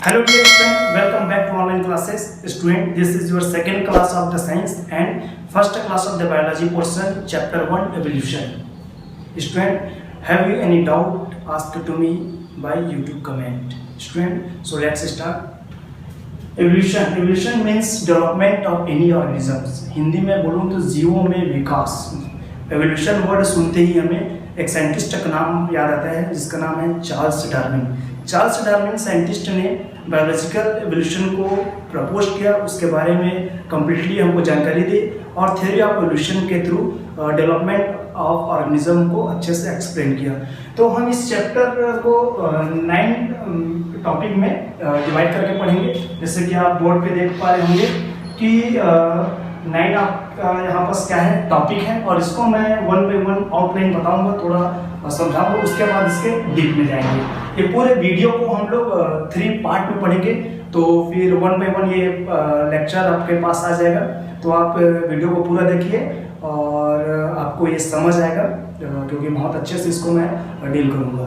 Hello dear student, welcome back to online classes. Student, this is your second class of the science and first class of the biology portion, chapter 1 evolution. Student, have you any doubt? Ask to me by YouTube comment. Student, so let's start. Evolution means development of any organisms. Hindi में बोलूँ तो जीवों में विकास. Evolution word सुनते ही हमें एक scientist का नाम याद आता है जिसका नाम है Charles Darwin. Charles Darwin scientist ने बायोलॉजिकल एवोल्यूशन को प्रपोज किया, उसके बारे में कम्प्लीटली हमको जानकारी दी और थ्योरी ऑफ एवोल्यूशन के थ्रू डेवलपमेंट ऑफ ऑर्गेनिज्म को अच्छे से एक्सप्लेन किया. तो हम इस चैप्टर को 9 टॉपिक में डिवाइड करके पढ़ेंगे. जैसे कि आप बोर्ड पे देख पा रहे होंगे कि 9 आपका यहाँ पास क्या है टॉपिक है और इसको मैं 1 बाय 1 आउटलाइन बताऊंगा, थोड़ा समझाऊंगा, उसके बाद इसके डीप में जाएंगे. ये पूरे वीडियो को हम लोग 3 पार्ट में पढ़ेंगे, तो फिर 1 बाय 1 ये लेक्चर आपके पास आ जाएगा. तो आप वीडियो को पूरा देखिए और आपको ये समझ आएगा क्योंकि बहुत अच्छे से इसको मैं डील करूँगा.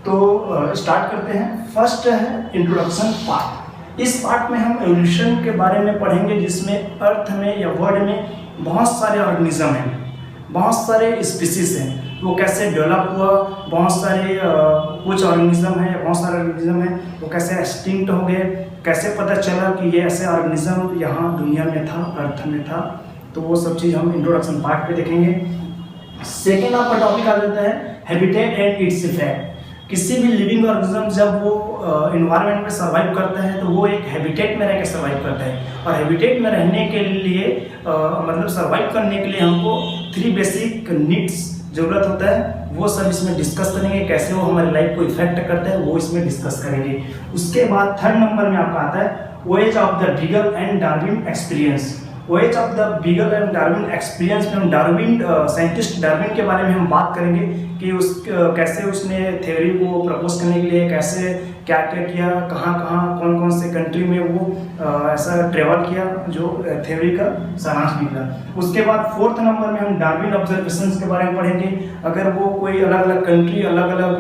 तो स्टार्ट करते हैं. फर्स्ट है इंट्रोडक्शन पार्ट. इस पार्ट में हम एवोल्यूशन के बारे में पढ़ेंगे जिसमें अर्थ में या वर्ल्ड में बहुत सारे ऑर्गेनिज्म हैं, बहुत सारे स्पीसीज हैं, वो कैसे डेवलप हुआ, बहुत सारे कुछ ऑर्गेनिज्म हैं, बहुत सारे ऑर्गेनिज्म हैं, वो कैसे एक्सटिंक्ट हो गए, कैसे पता चला कि ये ऐसे ऑर्गेनिज्म यहाँ दुनिया में था, अर्थ में था. तो वो सब चीज़ हम इंट्रोडक्शन पार्ट पे देखेंगे. सेकेंड आपका टॉपिक आ जाता है हैबिटेट एंड इट्स इफेक्ट. किसी भी लिविंग ऑर्गेनिज्म जब वो इन्वायरमेंट में सर्वाइव करता है तो वो एक हैबिटेट में रह के सर्वाइव करता है और हैबिटेट में रहने के लिए मतलब सर्वाइव करने के लिए हमको 3 बेसिक नीड्स ज़रूरत होता है. वो सब इसमें डिस्कस करेंगे, कैसे वो हमारी लाइफ को इफेक्ट करता है वो इसमें डिस्कस करेंगे. उसके बाद 3rd नंबर में आपका आता है voyage of the Beagle and Darwin experience. Voyage of the Beagle and Darwin experience में हम डार्विन साइंटिस्ट डार्विन के बारे में हम बात करेंगे कि कैसे उसने थ्योरी को प्रपोज करने के लिए कैसे क्या क्या किया, कहाँ कहाँ कौन कौन से कंट्री में वो ऐसा ट्रेवल किया जो थ्योरी का सारांश निकला. उसके बाद 4th नंबर में हम डार्विन ऑब्जर्वेशंस के बारे में पढ़ेंगे. अगर वो कोई अलग अलग कंट्री, अलग अलग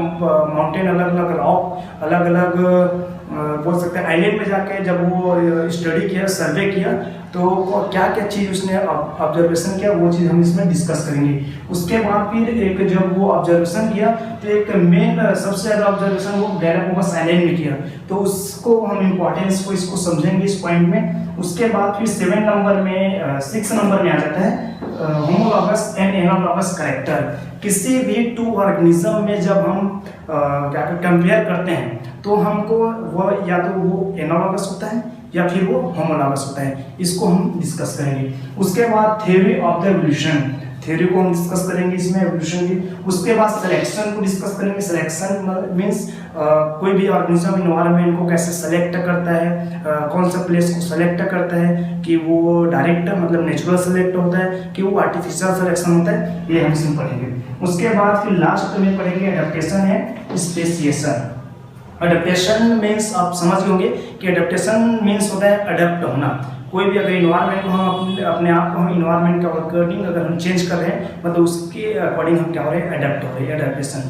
माउंटेन, अलग अलग रॉक, अलग अलग बोल सकते हैं आइलैंड में जाके जब वो स्टडी किया, सर्वे किया, तो क्या क्या चीज़ उसने ऑब्जर्वेशन किया वो चीज़ हम इसमें डिस्कस करेंगे. उसके बाद फिर एक जब वो ऑब्जर्वेशन किया तो एक मेन सबसे ज़्यादा ऑब्जर्वेशन वो गैलापागोस आइलैंड में किया, तो उसको हम इम्पोर्टेंस को इसको समझेंगे इस पॉइंट में. उसके बाद फिर 7 नंबर में 6 नंबर में आ जाता है होमोलॉगस एंड एनालॉगस कैरेक्टर. किसी भी 2 ऑर्गेनिज्म में जब हम क्या कंपेयर करते हैं तो हमको वो या तो वो एनालॉगस होता है या फिर वो होमोलॉगस होता है. इसको हम डिस्कस करेंगे. उसके बाद theory of the evolution, theory को हम डिस्कस करेंगे इसमें एवोल्यूशन की. उसके बाद सिलेक्शन को डिस्कस करेंगे. सिलेक्शन मीन्स कोई भी ऑर्गेनिज्म इन्वायरमेंट को कैसे सेलेक्ट करता है, कौन सा प्लेस को सेलेक्ट करता है, कि वो डायरेक्ट मतलब नेचुरल सेलेक्ट होता है कि वो आर्टिफिशियल सिलेक्शन होता है, ये हम इसमें पढ़ेंगे. उसके बाद फिर लास्ट में पढ़ेंगे एडेप्टेशन है स्पेसिएशन. अडेप्टेशन मीन्स आप समझ गए होंगे कि अडेप्टेशन मीन्स होता है अडेप्ट होना. कोई भी अगर इन्वायरमेंट को हम अपने आप को हम इन्वायरमेंट के अकॉर्डिंग अगर हम चेंज कर रहे हैं मतलब उसके अकॉर्डिंग हम क्या हो रहे हैं, अडेप्ट हो रहे हैं, अडेप्टेशन.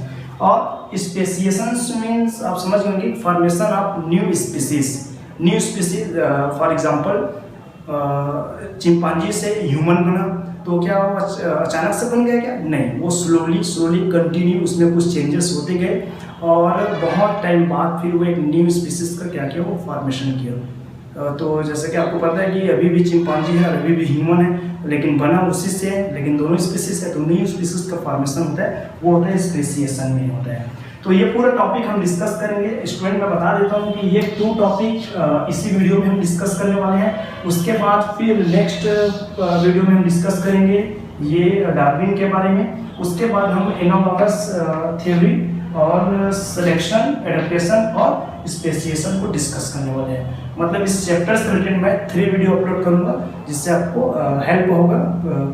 और स्पेसिएशन मीन्स आप समझ गए होंगे formation of new species. New species for example chimpanzee से ह्यूमन बना, तो क्या वो अचानक से बन गया क्या? नहीं, वो स्लोली कंटिन्यू उसमें कुछ चेंजेस होते गए और बहुत टाइम बाद फिर वो एक न्यू स्पीसीज का क्या किया, वो फॉर्मेशन किया. तो जैसे कि आपको पता है कि अभी भी चिंपांजी है और अभी भी ह्यूमन है, लेकिन बना उसी से है, लेकिन दोनों स्पीसीज है, तो न्यू स्पीसीज का फॉर्मेशन होता है, वो होता है स्पेसिएशन में होता है. तो ये पूरा टॉपिक हम डिस्कस करेंगे. स्टूडेंट मैं बता देता हूँ कि ये 2 टॉपिक इसी वीडियो में हम डिस्कस करने वाले हैं. उसके बाद फिर नेक्स्ट वीडियो में हम डिस्कस करेंगे ये डार्विन के बारे में. उसके बाद हम एनालॉगस थ्योरी और सिलेक्शन, एडेप्टेशन और स्पेसिएशन को डिस्कस करने वाले हैं. मतलब इस चैप्टर से रिलेटेड मैं 3 वीडियो अपलोड करूंगा जिससे आपको हेल्प होगा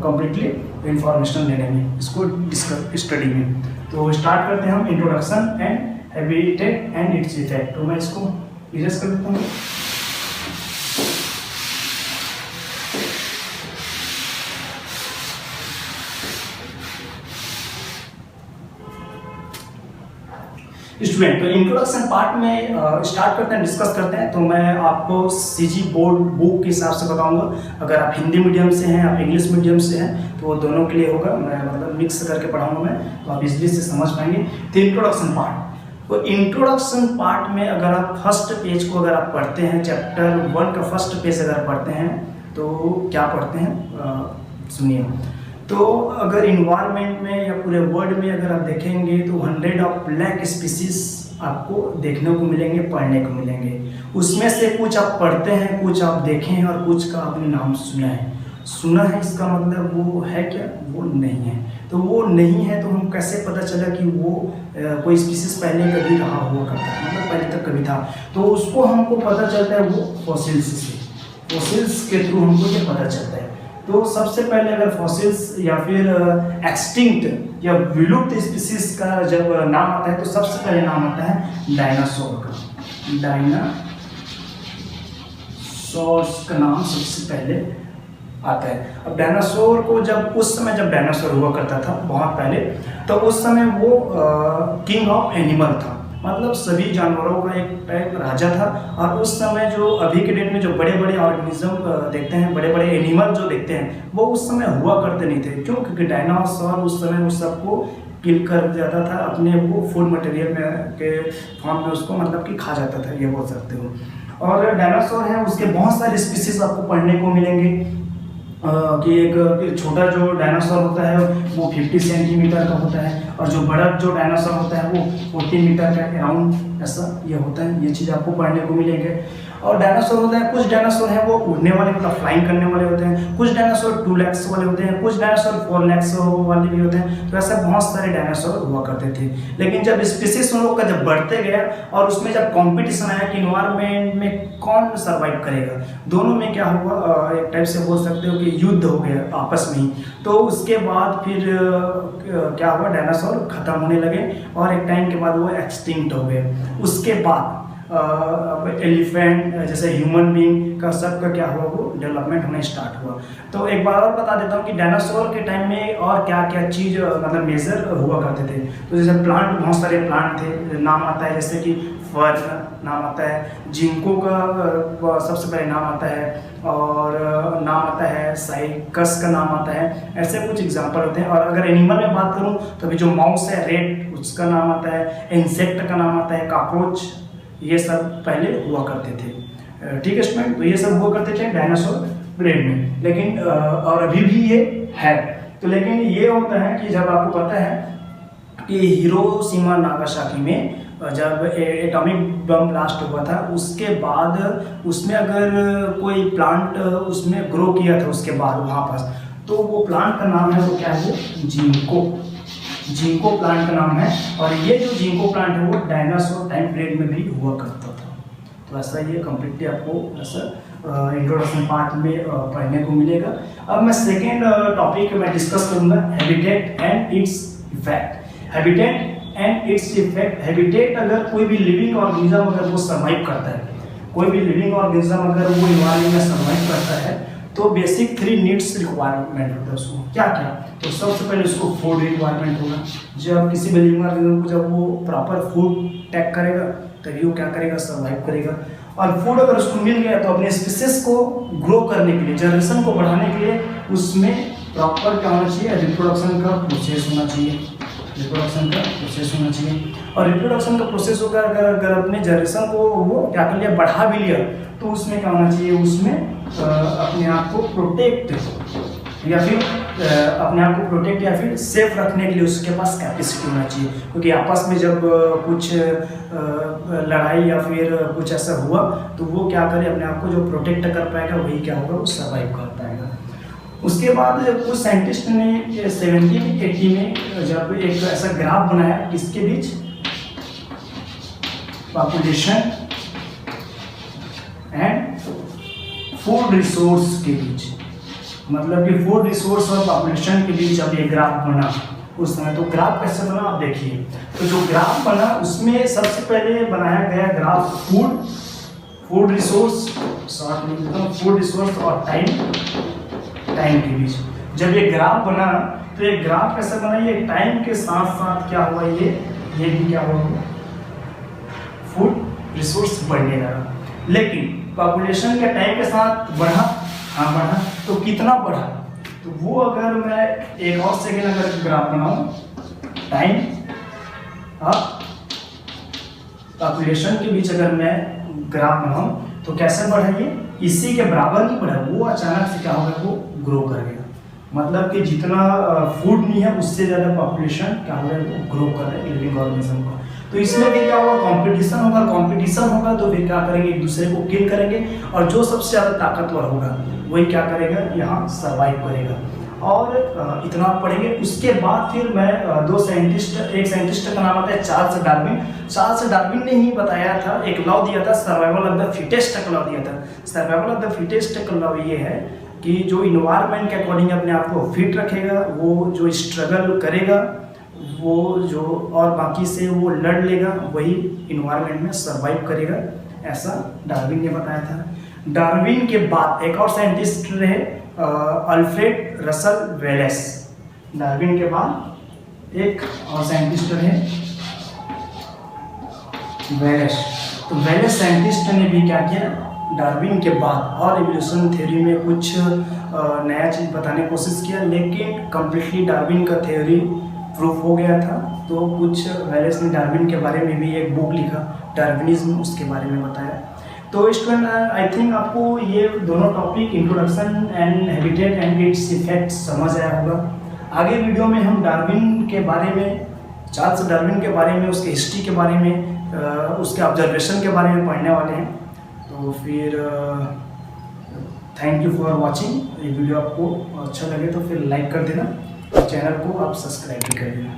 कंप्लीटली इंफॉर्मेशन लेने में, इसको डिस्कस स्टडी में. तो स्टार्ट करते हैं हम introduction and habitat and its effect. तो मैं इसको इरेज कर देता हूँ. स्टूडेंट, तो इंट्रोडक्शन पार्ट में स्टार्ट करते हैं, डिस्कस करते हैं। तो मैं आपको सीजी बोर्ड बुक के हिसाब से बताऊंगा। अगर आप हिंदी मीडियम से हैं, आप इंग्लिश मीडियम से हैं, तो वो दोनों के लिए होगा। मैं मतलब मिक्स करके पढ़ाऊंगा मैं, तो आप इजली से समझ पाएंगे। तो इंट्रोडक्शन पार्ट, तो इंट्रोडक्शन पार्ट में अगर आप फर्स्ट पेज को अगर आप पढ़ते हैं, चैप्टर 1 का फर्स्ट पेज अगर पढ़ते हैं, तो क्या पढ़ते हैं सुनिए। तो अगर इन्वायरमेंट में या पूरे वर्ल्ड में अगर आप देखेंगे तो 100 ऑफ ब्लैक स्पीसीज आपको देखने को मिलेंगे, पढ़ने को मिलेंगे। उसमें से कुछ आप पढ़ते हैं, कुछ आप देखे हैं और कुछ का आपने नाम सुना है। सुना है इसका मतलब वो है क्या? वो नहीं है। तो वो नहीं है तो हम कैसे पता चला कि वो कोई स्पीसीज पहले कभी रहा हुआ करता है, मतलब पहले तक कभी था। तो उसको हमको पता चलता है वो फॉसिल्स से, फॉसिल्स के थ्रू हमको ये पता चलता है। तो सबसे पहले अगर फॉसिल्स या फिर एक्सटिंक्ट या विलुप्त स्पीसीज का जब नाम आता है तो सबसे पहले नाम आता है डायनासोर का। डायनासोर्स का नाम सबसे पहले आता है। अब डायनासोर को जब उस समय जब डायनासोर हुआ करता था बहुत पहले, तो उस समय वो किंग ऑफ एनिमल था, मतलब सभी जानवरों का एक टाइप राजा था। और उस समय जो अभी के डेट में जो बड़े बड़े ऑर्गेनिज्म देखते हैं, बड़े बड़े एनिमल जो देखते हैं, वो उस समय हुआ करते नहीं थे। क्यों? क्योंकि डायनासोर उस समय उस सबको किल कर जाता था, अपने वो फूड मटेरियल में के फॉर्म में उसको मतलब कि खा जाता था, ये बोल सकते हो। और डायनासोर है उसके बहुत सारे स्पीसीज आपको पढ़ने को मिलेंगे कि एक छोटा जो डायनासोर होता है वो 50 सेंटीमीटर का होता है, और जो बड़ा जो डायनासोर होता है वो 40 मीटर का अराउंड ऐसा ये होता है। ये चीज़ आपको पढ़ने को मिलेंगे। और डायनासोर होता है, कुछ डायनासोर हैं वो उड़ने वाले, मतलब फ्लाइंग करने वाले होते हैं। कुछ डायनासोर 2 लेग्स वाले होते हैं, कुछ डायनासोर 4 लेग्स वाले भी होते हैं। तो ऐसे बहुत सारे डायनासोर हुआ करते थे। लेकिन जब स्पीसीज उन लोग का जब बढ़ते गया और उसमें जब कंपटीशन आया कि इन्वायरमेंट में कौन सर्वाइव करेगा, दोनों में क्या हुआ, एक टाइप से बोल सकते हो कि युद्ध हो गया आपस में ही। तो उसके बाद फिर क्या हुआ, डायनासोर खत्म होने लगे और एक टाइम के बाद वो एक्सटिंक्ट हो गए। उसके बाद एलिफेंट जैसे ह्यूमन बीइंग का सबका क्या हुआ, वो डेवलपमेंट होना स्टार्ट हुआ। तो एक बार और बता देता हूँ कि डायनासोर के टाइम में और क्या क्या चीज़ मतलब मेजर हुआ करते थे। तो जैसे प्लांट, बहुत सारे प्लांट थे, नाम आता है जैसे कि फर्न नाम आता है, जिंको का सबसे पहले नाम आता है, और नाम आता है साइकस का नाम आता है। ऐसे कुछ एग्जांपल होते हैं। और अगर एनिमल में बात करूं तो अभी जो माउस है, रेट, उसका नाम आता है, इंसेक्ट का नाम आता है, कॉकरोच, ये सब पहले हुआ करते थे। ठीक है स्टूडेंट, तो ये सब हुआ करते थे डायनासोर पीरियड में। लेकिन और अभी भी ये है। तो लेकिन ये होता है कि जब आपको पता है कि हिरोशिमा नागासाकी में जब एटॉमिक बम ब्लास्ट हुआ था, उसके बाद उसमें अगर कोई प्लांट उसमें ग्रो किया था उसके बाद वहाँ पास, तो वो प्लांट का नाम है, वो क्या है, जिंको। जिंको प्लांट का नाम है। और ये जो जिंको प्लांट है वो डायनासोर टाइम पीरियड में भी हुआ करता था। तो ऐसा ये कम्प्लीटली आपको ऐसा इंट्रोडक्शन पार्ट में पढ़ने को मिलेगा। अब मैं सेकेंड टॉपिक में डिस्कस करूँगा, habitat and its effect. Habitat and its effect. Habitat, अगर कोई भी लिविंग ऑर्गेनिज्म अगर वो सर्वाइव करता है, कोई भी लिविंग ऑर्गेनिज्म अगर वो इन्वायरमेंट में सर्वाइव करता है, तो बेसिक 3 नीड्स रिक्वायरमेंट होता है उसको। क्या क्या? तो सबसे पहले उसको फूड रिक्वायरमेंट होगा। जब किसी भी लिविंग ऑर्गेनिज्म को जब वो प्रॉपर फूड टेक करेगा तभी वो क्या करेगा, सर्वाइव करेगा। और फूड अगर उसको मिल गया तो अपने स्पीसीज को ग्रो करने के लिए, जनरेशन को बढ़ाने के लिए उसमें प्रॉपर क्या होना चाहिए, रिप्रोडक्शन का प्रोसेस होना चाहिए। रिप्रोडक्शन का प्रोसेस होना चाहिए। और रिप्रोडक्शन का प्रोसेस होकर अगर अपने जनरेशन को वो क्या कर लिया, बढ़ा भी लिया, तो उसमें क्या होना चाहिए, उसमें अपने आप को प्रोटेक्ट या फिर अपने आप को प्रोटेक्ट या फिर सेफ रखने के लिए उसके पास कैपेसिटी होना चाहिए। क्योंकि आपस में जब कुछ लड़ाई या फिर कुछ ऐसा हुआ तो वो क्या करे, अपने आप को जो प्रोटेक्ट कर पाएगा वही क्या होगा, वो सर्वाइव कर पाएगा। उसके बाद कुछ साइंटिस्ट ने 1780 में जब एक ऐसा ग्राफ बनाया, किसके बीच, पॉपुलेशन एंड फूड रिसोर्स के बीच, मतलब कि फूड रिसोर्स और पॉपुलेशन के बीच जब ये ग्राफ बना उस समय। तो ग्राफ कैसे बना आप देखिए। तो जो ग्राफ बना उसमें सबसे पहले बनाया गया ग्राफ फूड रिसोर्स, शॉर्ट में लिखता हूँ, फूड रिसोर्स और टाइम के बीच जब ये ग्राफ बना, तो ये ग्राफ कैसे बना, ये टाइम के साथ साथ क्या हुआ, ये भी क्या हुआ, फूड रिसोर्स बढ़ने लगा। लेकिन पॉपुलेशन के टाइम के साथ बढ़ा, हाँ बढ़ा, तो कितना बढ़ा, तो वो अगर मैं एक और सेकेंड अगर ग्राफ बनाऊं, टाइम अब पॉपुलेशन के बीच अगर मैं ग्राफ बनाऊं तो कैसे बढ़ा, ये इसी के बराबर नहीं बढ़ा, वो अचानक से क्या होगा, वो ग्रो कर गया। मतलब कि जितना फूड नहीं है उससे ज़्यादा पॉपुलेशन क्या हो रहा है, वो ग्रो कर रहा है लिविंग ऑर्गेनिज्म का। तो इसमें भी क्या होगा, कंपटीशन होगा, कंपटीशन होगा तो फिर क्या करेंगे, एक दूसरे को किल करेंगे, और जो सबसे ज़्यादा ताकतवर होगा वही क्या करेगा, यहाँ सर्वाइव करेगा। और इतना पढ़ेंगे। उसके बाद फिर मैं एक साइंटिस्ट का नाम आता है चार्ल्स डार्विन। चार्ल्स डार्विन ने ही बताया था, एक लॉ दिया था, सर्वाइवल ऑफ द फिटेस्ट का लॉ दिया था। सर्वाइवल ऑफ द फिटेस्ट का लॉ ये है कि जो इन्वायरमेंट के अकॉर्डिंग अपने आप को फिट रखेगा, वो जो स्ट्रगल करेगा, वो जो और बाकी से वो लड़ लेगा, वही इन्वायरमेंट में सर्वाइव करेगा, ऐसा डार्विन ने बताया था। डार्विन के बाद एक और साइंटिस्ट रहे अल्फ्रेड रसल वेलेस। डार्विन के बाद एक और साइंटिस्ट रहे वेलेस। तो वेलेस साइंटिस्ट ने भी क्या किया, डार्विन के बाद और इवोल्यूशन थ्योरी में कुछ नया चीज़ बताने की कोशिश किया, लेकिन कम्प्लीटली डार्विन का थ्योरी प्रूफ हो गया था। तो कुछ वेलेस ने डार्विन के बारे में भी एक बुक लिखा, डार्विनिज्म, उसके बारे में बताया। तो स्टूडेंट आई थिंक आपको ये दोनों topic introduction and habitat and it's effects समझ आया होगा। आगे वीडियो में हम डार्विन के बारे में, चार्ल्स डार्विन के बारे में, उसके हिस्ट्री के बारे में, उसके ऑब्जर्वेशन के बारे में पढ़ने वाले हैं। तो फिर थैंक यू फॉर वॉचिंग। ये वीडियो आपको अच्छा लगे तो फिर लाइक कर देना और चैनल को आप सब्सक्राइब भी कर देना।